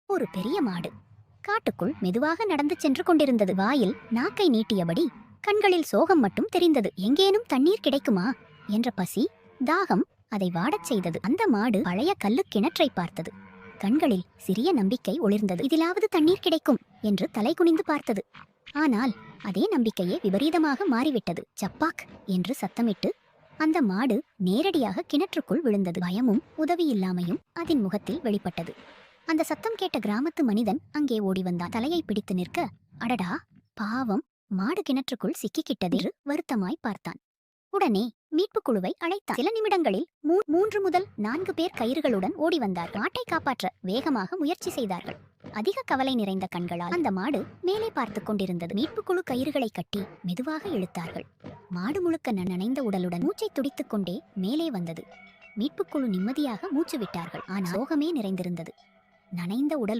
ஒரு பெரிய மாடு காட்டுக்குள் மெதுவாக நடந்து சென்று கொண்டிருந்தது. வாயில் நாக்கை நீட்டியபடி, கண்களில் சோகம் மட்டும் தெரிந்தது. எங்கேனும் தண்ணீர் கிடைக்குமா என்ற பசி, தாகம் அதை வாடச் செய்தது. அந்த மாடு பழைய கல்லு கிணற்றை பார்த்தது. கண்களில் சிறிய நம்பிக்கை ஒளிர்ந்தது. இதிலாவது தண்ணீர் கிடைக்கும் என்று தலை குனிந்து பார்த்தது. ஆனால் அதே நம்பிக்கையே விபரீதமாக மாறிவிட்டது. சப்பாக் என்று சத்தமிட்டு அந்த மாடு நேரடியாக கிணற்றுக்குள் விழுந்தது. பயமும் உதவியில்லாமையும் அதன் முகத்தில் வெளிப்பட்டது. அந்த சத்தம் கேட்ட கிராமத்து மனிதன் அங்கே ஓடி வந்தான். தலையை பிடித்து நிற்க, அடடா பாவம், மாடு கிணற்றுக்குள் சிக்கிக்கிட்டது என்று வருத்தமாய் பார்த்தான். உடனே மீட்புக் குழுவை அழைத்தான். சில நிமிடங்களில் 3 முதல் 4 பேர் கயிறுகளுடன் ஓடி வந்தார்கள். மாட்டை காப்பாற்ற வேகமாக முயற்சி செய்தார்கள். அதிக கவலை நிறைந்த கண்களால் அந்த மாடு மேலே பார்த்து கொண்டிருந்தது. மீட்புக் குழு கயிறுகளை கட்டி மெதுவாக இழுத்தார்கள். மாடு முழுக்க நனைந்த உடலுடன் மூச்சை துடித்துக் கொண்டே மேலே வந்தது. மீட்புக் குழு நிம்மதியாக மூச்சு விட்டார்கள். ஆனால் சோகமே நிறைந்திருந்தது. நனைந்த உடல்